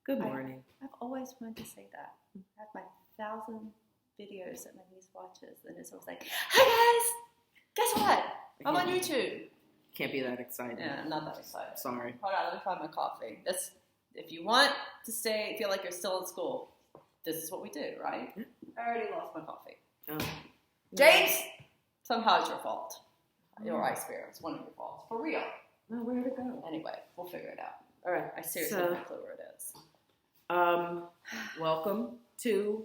Good morning. I've always wanted to say that. I have my 1,000 videos that my niece watches, and it's always like, "Hi guys, guess what? I'm on YouTube." Can't be that excited. Yeah, I'm not that excited. Sorry. Hold on, let me find my coffee. If you want to feel like you're still in school, this is what we do, right? I already lost my coffee. Oh. James, somehow it's your fault. Your ice beer. It's one of your faults. For real. Oh, where'd it go? Anyway, we'll figure it out. All right. I seriously have no clue where it is. Welcome to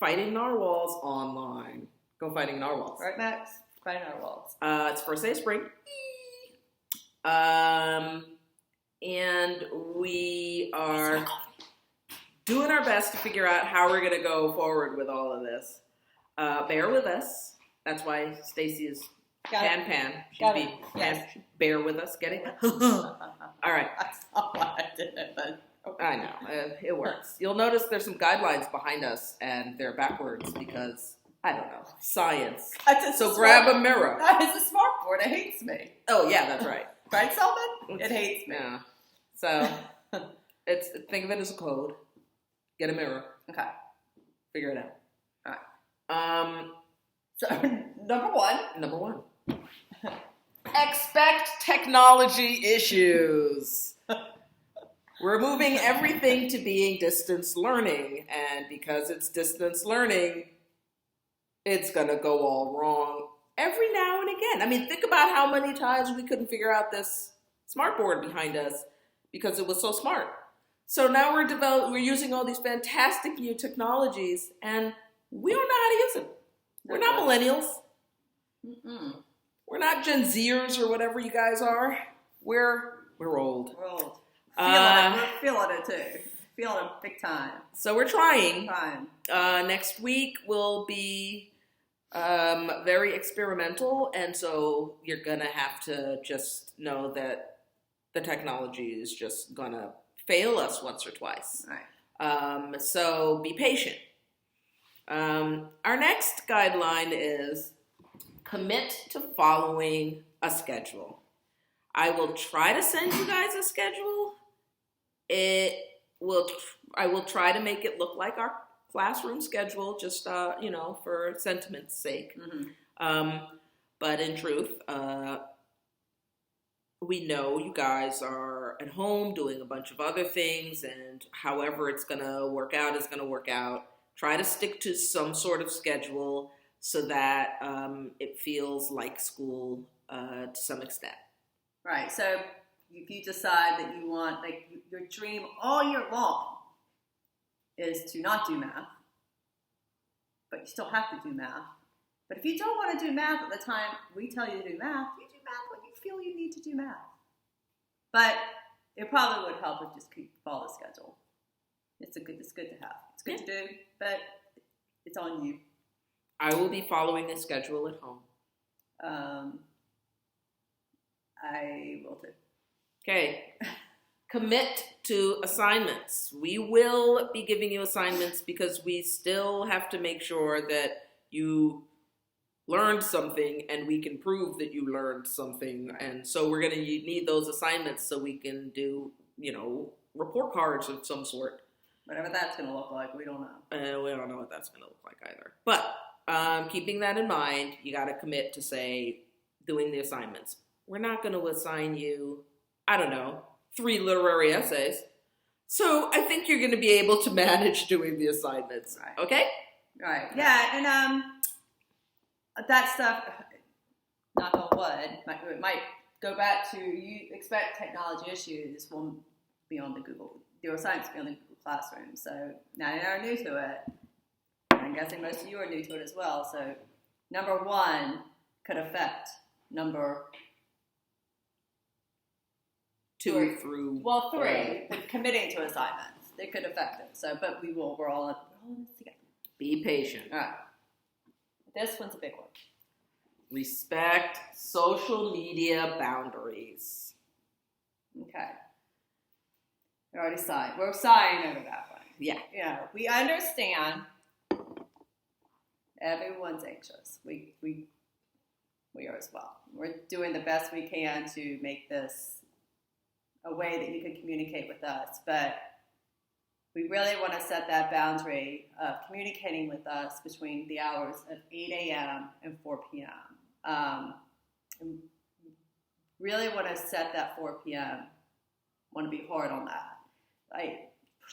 Fighting Narwhals online. Go Fighting Narwhals. Right, Max? Fighting Narwhals. It's first day of spring. And we are doing our best to figure out how we're going to go forward with all of this. Bear with us. That's why Stacy is pan. Yes. Bear with us. Get it? All right. That's not why I did it, but okay. I know. It works. You'll notice there's some guidelines behind us, and they're backwards because, I don't know, science. So grab a mirror. That is a smart board. It hates me. Oh, yeah, that's right. Right, Selman? It hates me. Yeah. So, think of it as a code. Get a mirror. Okay. Figure it out. All right. So, number one. Expect technology issues. We're moving everything to being distance learning, and because it's distance learning, it's going to go all wrong every now and again. I mean, think about how many times we couldn't figure out this smart board behind us because it was so smart. So now we're using all these fantastic new technologies, and we don't know how to use them. We're not millennials. Mm-mm. We're not Gen Zers or whatever you guys are. We're old. We're old. We're feeling it too. Feeling it big time. So we're trying. Fine. Next week will be very experimental, and so you're gonna have to just know that the technology is just gonna fail us once or twice. Right. So be patient. Our next guideline is commit to following a schedule. I will try to send you guys a schedule. I will try to make it look like our classroom schedule, just for sentiment's sake. Mm-hmm. But in truth, we know you guys are at home doing a bunch of other things, and however it's gonna work out is gonna work out. Try to stick to some sort of schedule so that it feels like school to some extent. Right. So if you decide that you want, your dream all year long is to not do math, but you still have to do math. But if you don't want to do math at the time we tell you to do math, you do math when you feel you need to do math. But it probably would help if you just follow the schedule. It's good to have. It's good to do, but it's on you. I will be following a schedule at home. I will too. Okay. Commit to assignments. We will be giving you assignments because we still have to make sure that you learned something and we can prove that you learned something. And so we're going to need those assignments so we can do, report cards of some sort. Whatever that's going to look like, we don't know. We don't know what that's going to look like either. But keeping that in mind, you got to commit to, say, doing the assignments. We're not going to assign you, 3 literary essays. So I think you're going to be able to manage doing the assignments. Right. Okay? Right. Yeah, and that stuff, knock on wood, it might go back to you expect technology issues will be on the Google, your assignments will be on the Google Classroom. So now you're new to it. I'm guessing most of you are new to it as well. So number 1 could affect number 2 through 3, committing to assignments. They could affect it. So, but we're all in this together. Be patient. All right. This one's a big one. Respect social media boundaries. Okay. We're already sighing. We're sighing over that one. Yeah. Yeah. We understand. Everyone's anxious. We are as well. We're doing the best we can to make this a way that you can communicate with us. But we really want to set that boundary of communicating with us between the hours of 8 a.m. and 4 p.m. And really want to set that 4 p.m. Want to be hard on that. I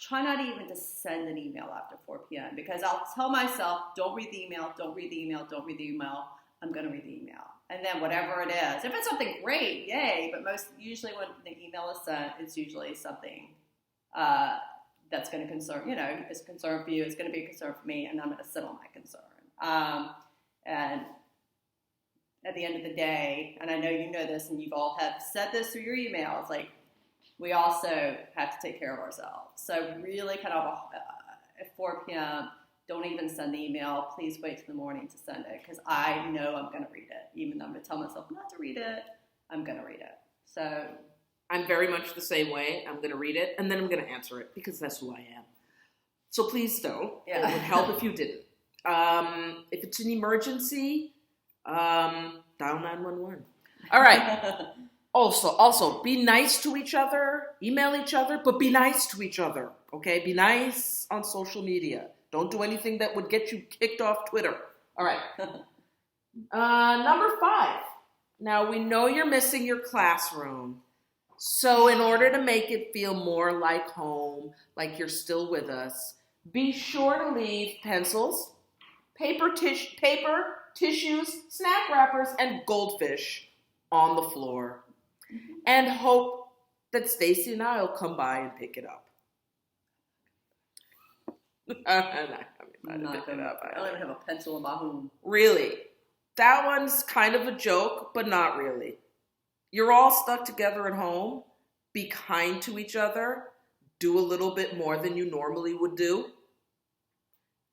try not even to send an email after 4 p.m. because I'll tell myself, don't read the email, don't read the email, don't read the email. I'm going to read the email. And then whatever it is, if it's something great, yay. But usually when the email is sent, it's usually something that's going to concern, it's a concern for you. It's going to be a concern for me, and I'm going to sit on my concern. And at the end of the day, and I know you know this, and you've all have said this through your emails, like we also have to take care of ourselves. So really kind of at 4 p.m., don't even send the email. Please wait till the morning to send it because I know I'm going to read it. Even though I'm going to tell myself not to read it, I'm going to read it. So I'm very much the same way. I'm going to read it, and then I'm going to answer it because that's who I am. So please don't. Yeah. It would help if you didn't. If it's an emergency, dial 911. All right. Also, be nice to each other. Email each other, but be nice to each other. Okay? Be nice on social media. Don't do anything that would get you kicked off Twitter. All right. Number 5. Now, we know you're missing your classroom. So in order to make it feel more like home, like you're still with us, be sure to leave pencils, paper, tissues, snack wrappers, and goldfish on the floor. And hope that Stacy and I will come by and pick it up. I don't even have a pencil in my home. Really? That one's kind of a joke, but not really. You're all stuck together at home. Be kind to each other. Do a little bit more than you normally would do.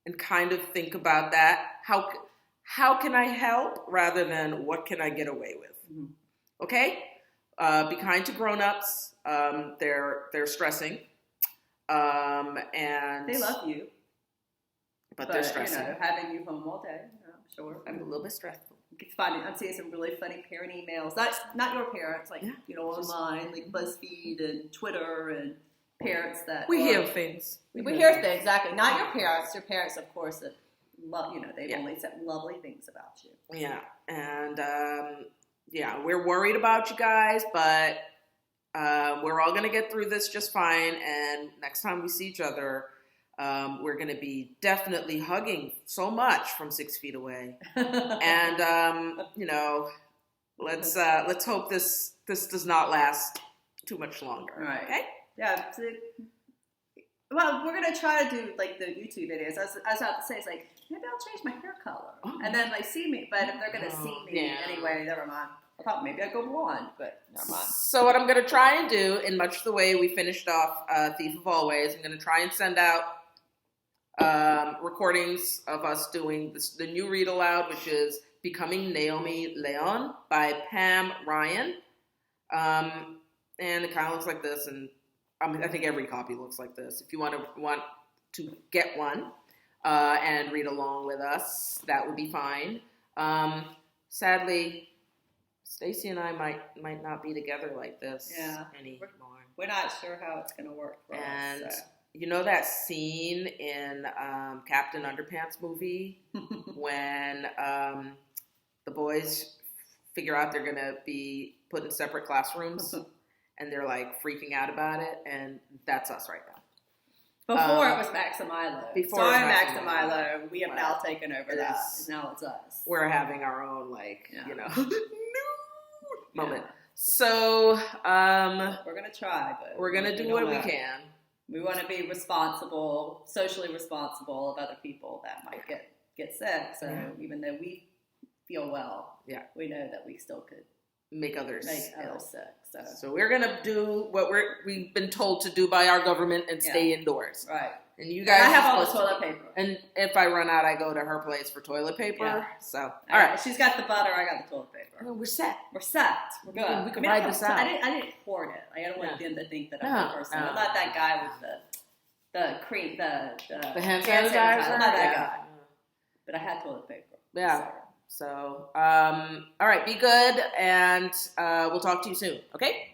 And kind of think about that. How can I help rather than what can I get away with? Mm-hmm. Okay? Be kind to grown-ups. They're stressing. And they love you. But they're stressing. Having you home all day, I'm sure. I'm a little bit stressful. I'm seeing some really funny parent emails. That's not your parents, like, online, like BuzzFeed and Twitter and parents that... We hear things. We hear things, exactly. Not your parents. Your parents, of course, that love, they've only said lovely things about you. Yeah. And, we're worried about you guys, but we're all going to get through this just fine. And next time we see each other, we're going to be definitely hugging so much from 6 feet away. And, let's hope this does not last too much longer. Right. Okay? Yeah. Well, we're going to try to do, like, the YouTube videos. I was about to say, it's like, maybe I'll change my hair color. Oh. And then, like, see me. But if they're going to see me anyway, never mind. Maybe I go blonde, but never mind. So what I'm going to try and do, in much the way we finished off Thief of Always, I'm going to try and send out recordings of us doing the new read aloud, which is Becoming Naomi Leon by Pam Ryan. And it kind of looks like this, and I think every copy looks like this. If you want to get one and read along with us, that would be fine. Sadly, Stacy and I might not be together like this anymore. We're not sure how it's going to work for us. So. You know that scene in Captain Underpants movie when the boys figure out they're going to be put in separate classrooms and they're like freaking out about it, and that's us right now. Before it was Max and Milo. Sorry, Max and Milo. We have now taken over that. Now it's us. We're having our own, moment. So, we're going to try, but we're going to do what we can. We want to be responsible, socially responsible of other people that might get sick. So even though we feel well, we know that we still could make others sick. So we're going to do what we've been told to do by our government and stay indoors. Right. And you guys... I have all the toilet paper. And if I run out, I go to her place for toilet paper. Yeah. So, all right. She's got the butter, I got the toilet paper. Oh, we're set. We're good. We can ride this out. I didn't hoard it. I don't want them to think that I'm the person. I'm not that guy with the cream, the hand sanitizer. I'm not that guy. But I had toilet paper. Yeah. So, all right. Be good, and we'll talk to you soon. Okay?